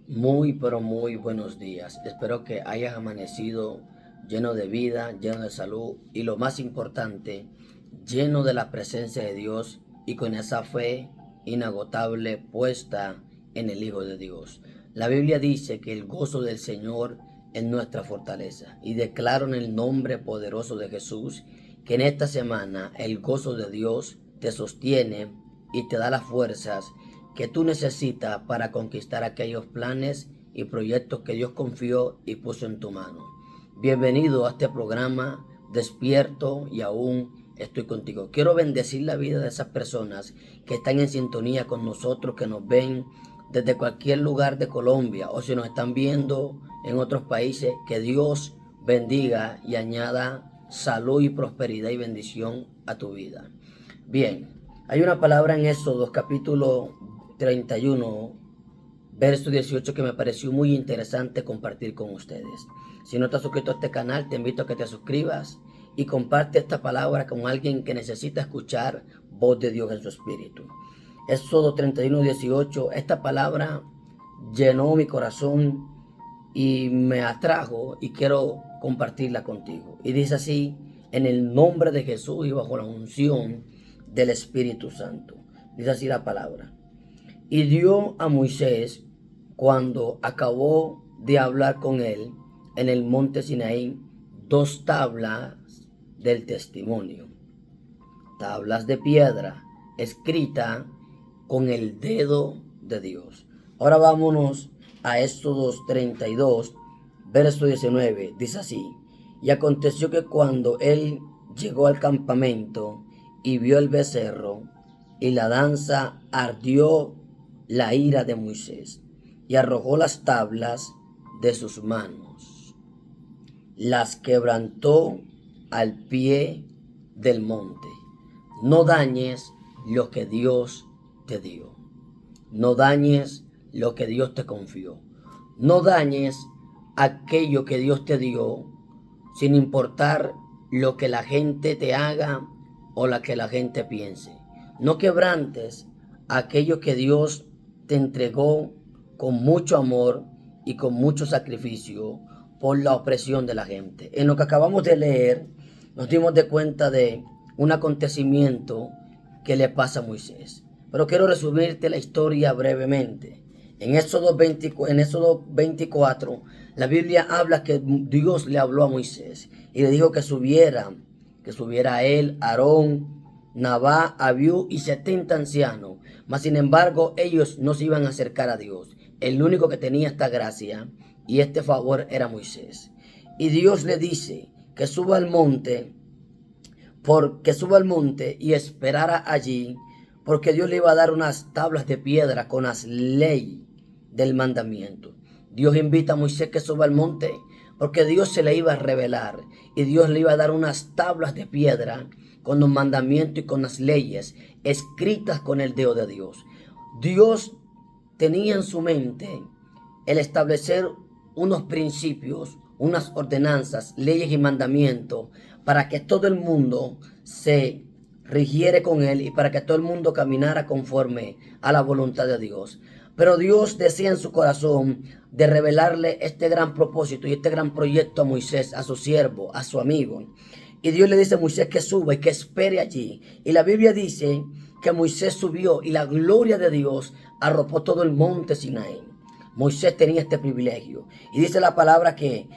Muy, pero muy buenos días. Espero que hayas amanecido lleno de vida, lleno de salud y lo más importante, lleno de la presencia de Dios y con esa fe inagotable puesta en el Hijo de Dios. La Biblia dice que el gozo del Señor es nuestra fortaleza y declaro en el nombre poderoso de Jesús que en esta semana el gozo de Dios te sostiene y te da las fuerzas que tú necesitas para conquistar aquellos planes y proyectos que Dios confió y puso en tu mano. Bienvenido a este programa Despierto y aún estoy contigo. Quiero bendecir la vida de esas personas que están en sintonía con nosotros, que nos ven desde cualquier lugar de Colombia o si nos están viendo en otros países. Que Dios bendiga y añada salud y prosperidad y bendición a tu vida. Bien, hay una palabra en Éxodo capítulo 31, verso 18 que me pareció muy interesante compartir con ustedes. Si no estás suscrito a este canal, te invito a que te suscribas y comparte esta palabra con alguien que necesita escuchar voz de Dios en su espíritu. Éxodo 31, 18, esta palabra llenó mi corazón y me atrajo y quiero compartirla contigo. Y dice así: en el nombre de Jesús y bajo la unción del Espíritu Santo. Dice así la palabra. Y dio a Moisés, cuando acabó de hablar con él en el monte Sinaí, dos tablas del testimonio, tablas de piedra escrita con el dedo de Dios. Ahora vámonos a Éxodo 32, verso 19. Dice así: y aconteció que cuando él llegó al campamento y vio el becerro y la danza, ardió la ira de Moisés y arrojó las tablas de sus manos, las quebrantó al pie del monte. No dañes lo que Dios te dio. No dañes lo que Dios te confió. No dañes aquello que Dios te dio, sin importar lo que la gente te haga o lo que la gente piense. No quebrantes aquello que Dios te entregó con mucho amor y con mucho sacrificio por la opresión de la gente. En lo que acabamos de leer, nos dimos de cuenta de un acontecimiento que le pasa a Moisés. Pero quiero resumirte la historia brevemente. En Éxodo 24, la Biblia habla que Dios le habló a Moisés y le dijo que subiera a él, Aarón, Nabá, Abiú y 70 ancianos. Mas sin embargo, ellos no se iban a acercar a Dios. El único que tenía esta gracia y este favor era Moisés. Y Dios le dice que suba al monte, y esperara allí, porque Dios le iba a dar unas tablas de piedra con las leyes del mandamiento. Dios invita a Moisés que suba al monte porque Dios se le iba a revelar y Dios le iba a dar unas tablas de piedra con los mandamientos y con las leyes escritas con el dedo de Dios. Dios tenía en su mente el establecer unos principios, unas ordenanzas, leyes y mandamientos para que todo el mundo se rigiere con él y para que todo el mundo caminara conforme a la voluntad de Dios. Pero Dios decía en su corazón de revelarle este gran propósito y este gran proyecto a Moisés, a su siervo, a su amigo. Y Dios le dice a Moisés que suba y que espere allí. Y la Biblia dice que Moisés subió y la gloria de Dios arropó todo el monte Sinaí. Moisés tenía este privilegio. Y dice la palabra que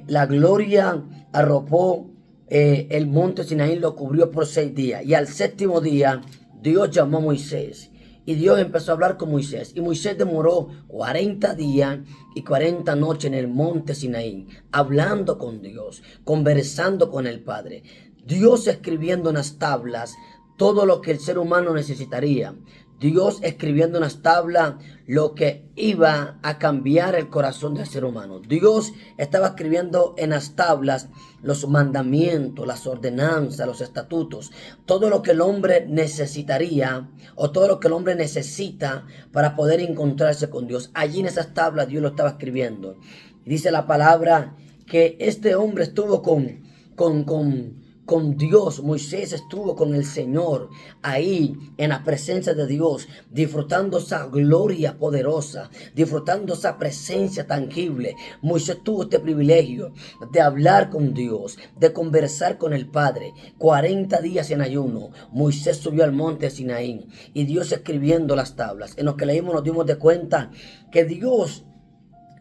la gloria arropó el monte Sinaí, lo cubrió por 6 días. Y al séptimo día Dios llamó a Moisés. Y Dios empezó a hablar con Moisés. Y Moisés demoró 40 días y 40 noches en el monte Sinaí, hablando con Dios, conversando con el Padre. Dios escribiendo en las tablas todo lo que el ser humano necesitaría. Dios escribiendo en las tablas lo que iba a cambiar el corazón del ser humano. Dios estaba escribiendo en las tablas los mandamientos, las ordenanzas, los estatutos, todo lo que el hombre necesitaría o todo lo que el hombre necesita para poder encontrarse con Dios. Allí en esas tablas Dios lo estaba escribiendo. Dice la palabra que este hombre estuvo con con Dios. Moisés estuvo con el Señor ahí en la presencia de Dios, disfrutando esa gloria poderosa, disfrutando esa presencia tangible. Moisés tuvo este privilegio de hablar con Dios, de conversar con el Padre. 40 días en ayuno, Moisés subió al monte Sinaí y Dios escribiendo las tablas. En lo que leímos nos dimos de cuenta que Dios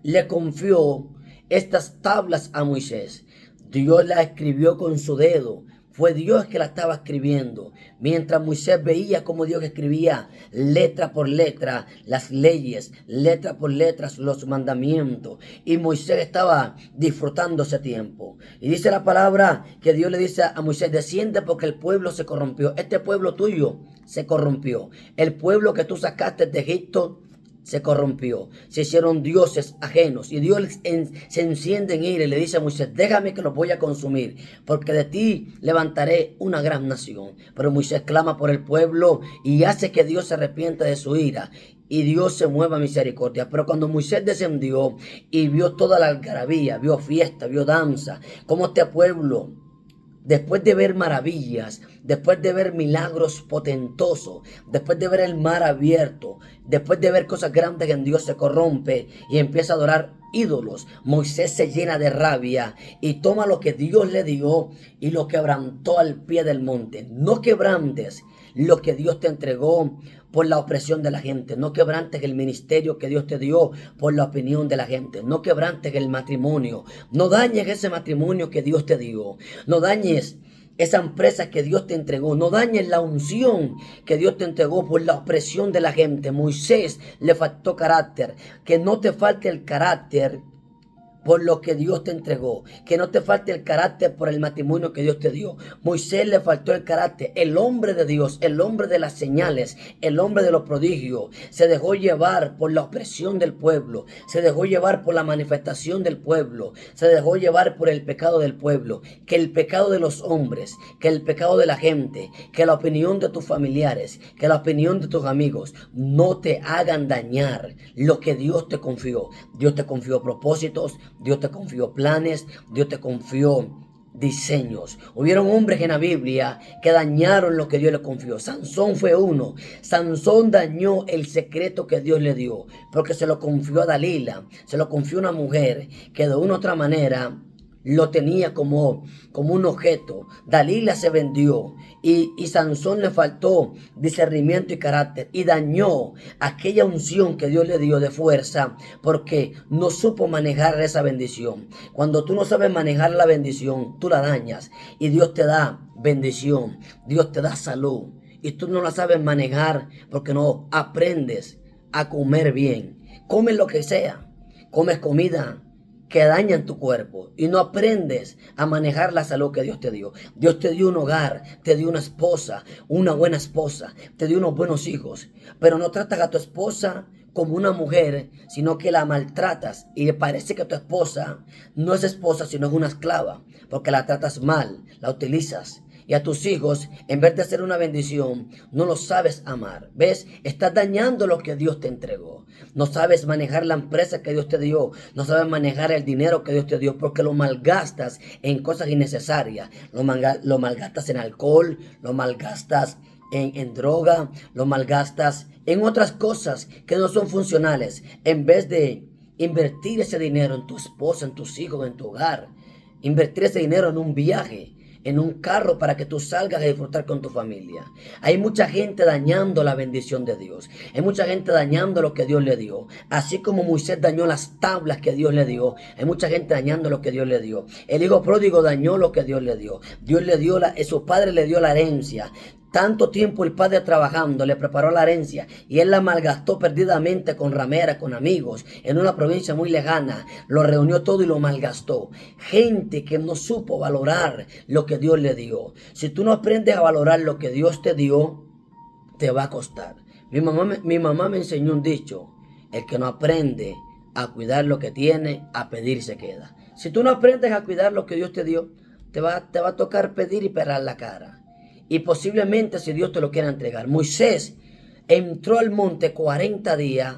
le confió estas tablas a Moisés. Dios la escribió con su dedo. Fue Dios que la estaba escribiendo. Mientras Moisés veía cómo Dios escribía letra por letra las leyes, letra por letra los mandamientos. Y Moisés estaba disfrutando ese tiempo. Y dice la palabra que Dios le dice a Moisés: desciende porque el pueblo se corrompió. Este pueblo tuyo se corrompió. El pueblo que tú sacaste de Egipto se corrompió, se hicieron dioses ajenos. Y Dios se enciende en ira y le dice a Moisés: déjame que los voy a consumir, porque de ti levantaré una gran nación. Pero Moisés clama por el pueblo y hace que Dios se arrepienta de su ira y Dios se mueva a misericordia. Pero cuando Moisés descendió y vio toda la algarabía, vio fiesta, vio danza, como este pueblo, después de ver maravillas, después de ver milagros potentosos, después de ver el mar abierto, después de ver cosas grandes en Dios, se corrompe y empieza a adorar ídolos, Moisés se llena de rabia y toma lo que Dios le dio y lo quebrantó al pie del monte. No quebrantes lo que Dios te entregó por la opresión de la gente. No quebrantes el ministerio que Dios te dio por la opinión de la gente. No quebrantes el matrimonio. No dañes ese matrimonio que Dios te dio. No dañes esa empresa que Dios te entregó. No dañes la unción que Dios te entregó por la opresión de la gente. Moisés le faltó carácter. Que no te falte el carácter por lo que Dios te entregó. Que no te falte el carácter por el matrimonio que Dios te dio. Moisés le faltó el carácter. El hombre de Dios, el hombre de las señales, el hombre de los prodigios, se dejó llevar por la opresión del pueblo. Se dejó llevar por la manifestación del pueblo. Se dejó llevar por el pecado del pueblo. Que el pecado de los hombres, que el pecado de la gente, que la opinión de tus familiares, que la opinión de tus amigos no te hagan dañar lo que Dios te confió. Dios te confió propósitos, Dios te confió planes, Dios te confió diseños. Hubieron hombres en la Biblia que dañaron lo que Dios le confió. Sansón fue uno. Sansón dañó el secreto que Dios le dio, porque se lo confió a Dalila, se lo confió a una mujer que de una u otra manera lo tenía como un objeto. Dalila se vendió y Sansón le faltó discernimiento y carácter y dañó aquella unción que Dios le dio de fuerza porque no supo manejar esa bendición. Cuando tú no sabes manejar la bendición, tú la dañas y Dios te da bendición, Dios te da salud y tú no la sabes manejar porque no aprendes a comer bien. Comes lo que sea, comes comida que dañan tu cuerpo y no aprendes a manejar la salud que Dios te dio. Dios te dio un hogar, te dio una esposa, una buena esposa, te dio unos buenos hijos, pero no tratas a tu esposa como una mujer, sino que la maltratas y le parece que tu esposa no es esposa, sino es una esclava, porque la tratas mal, la utilizas. Y a tus hijos, en vez de ser una bendición, no los sabes amar. ¿Ves? Estás dañando lo que Dios te entregó. No sabes manejar la empresa que Dios te dio. No sabes manejar el dinero que Dios te dio porque lo malgastas en cosas innecesarias. Lo malgastas en alcohol, lo malgastas en droga, lo malgastas en otras cosas que no son funcionales. En vez de invertir ese dinero en tu esposa, en tus hijos, en tu hogar. Invertir ese dinero en un viaje, en un carro para que tú salgas a disfrutar con tu familia. Hay mucha gente dañando la bendición de Dios. Hay mucha gente dañando lo que Dios le dio. Así como Moisés dañó las tablas que Dios le dio, hay mucha gente dañando lo que Dios le dio. El hijo pródigo dañó lo que Dios le dio. Dios le dio su padre le dio la herencia. Tanto tiempo el padre trabajando, le preparó la herencia y él la malgastó perdidamente con rameras, con amigos, en una provincia muy lejana. Lo reunió todo y lo malgastó. Gente que no supo valorar lo que Dios le dio. Si tú no aprendes a valorar lo que Dios te dio, te va a costar. Mi mamá me enseñó un dicho: el que no aprende a cuidar lo que tiene, a pedir se queda. Si tú no aprendes a cuidar lo que Dios te dio, te va a tocar pedir y pelar la cara. Y posiblemente si Dios te lo quiera entregar. Moisés entró al monte 40 días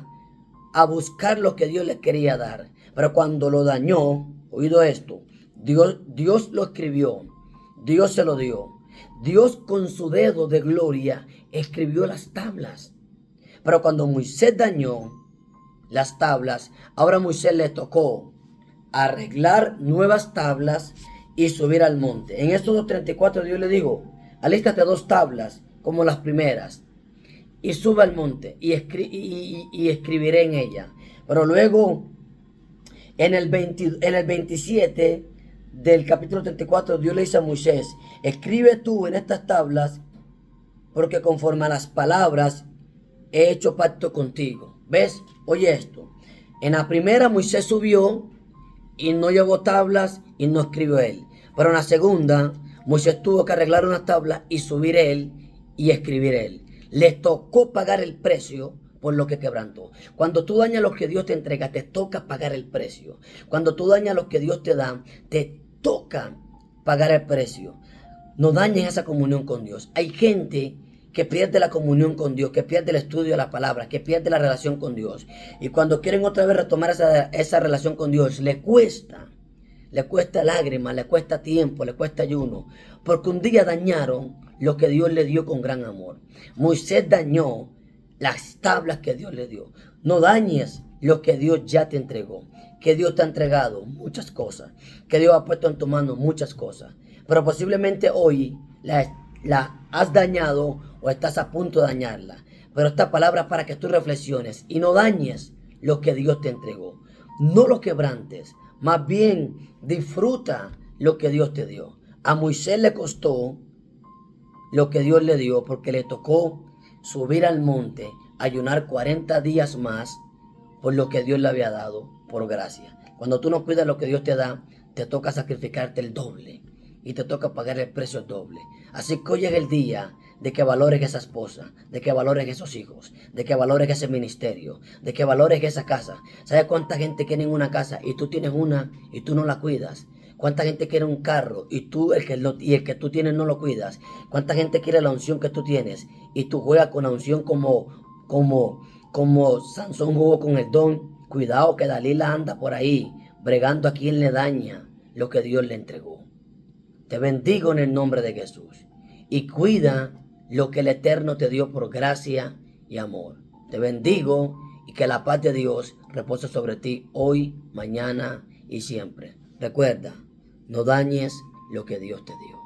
a buscar lo que Dios le quería dar. Pero cuando lo dañó, oído esto, Dios lo escribió Dios se lo dio. Dios con su dedo de gloria escribió las tablas. Pero cuando Moisés dañó las tablas, ahora a Moisés le tocó arreglar nuevas tablas y subir al monte. En Éxodo 34 Dios le dijo, alístate 2 tablas como las primeras y sube al monte y escribiré en ella. Pero luego en el 27 del capítulo 34 Dios le dice a Moisés, escribe tú en estas tablas porque conforme a las palabras he hecho pacto contigo. ¿Ves? Oye esto. En la primera Moisés subió y no llevó tablas y no escribió él. Pero en la segunda Moisés tuvo que arreglar unas tablas y subir él y escribir él. Le tocó pagar el precio por lo que quebrantó. Cuando tú dañas lo que Dios te entrega, te toca pagar el precio. Cuando tú dañas lo que Dios te da, te toca pagar el precio. No dañes esa comunión con Dios. Hay gente que pierde la comunión con Dios, que pierde el estudio de la palabra, que pierde la relación con Dios. Y cuando quieren otra vez retomar esa relación con Dios, le cuesta lágrimas, le cuesta tiempo, le cuesta ayuno, porque un día dañaron lo que Dios le dio con gran amor. Moisés dañó las tablas que Dios le dio. No dañes lo que Dios ya te entregó, que Dios te ha entregado muchas cosas, que Dios ha puesto en tu mano muchas cosas, pero posiblemente hoy la has dañado o estás a punto de dañarla. Pero esta palabra es para que tú reflexiones y no dañes lo que Dios te entregó. No lo quebrantes, más bien disfruta lo que Dios te dio. A Moisés le costó lo que Dios le dio porque le tocó subir al monte, ayunar 40 días más por lo que Dios le había dado por gracia. Cuando tú no cuidas lo que Dios te da, te toca sacrificarte el doble y te toca pagar el precio doble. Así que hoy es el día de que valores esa esposa, de que valores esos hijos, de que valores ese ministerio, de que valores esa casa. ¿Sabes cuánta gente quiere una casa y tú tienes una y tú no la cuidas? ¿Cuánta gente quiere un carro y tú el que tú tienes no lo cuidas? ¿Cuánta gente quiere la unción que tú tienes y tú juegas con la unción como Sansón jugó con el don? Cuidado que Dalila anda por ahí bregando a quien le daña lo que Dios le entregó. Te bendigo en el nombre de Jesús y cuida lo que el Eterno te dio por gracia y amor. Te bendigo y que la paz de Dios repose sobre ti hoy, mañana y siempre. Recuerda, no dañes lo que Dios te dio.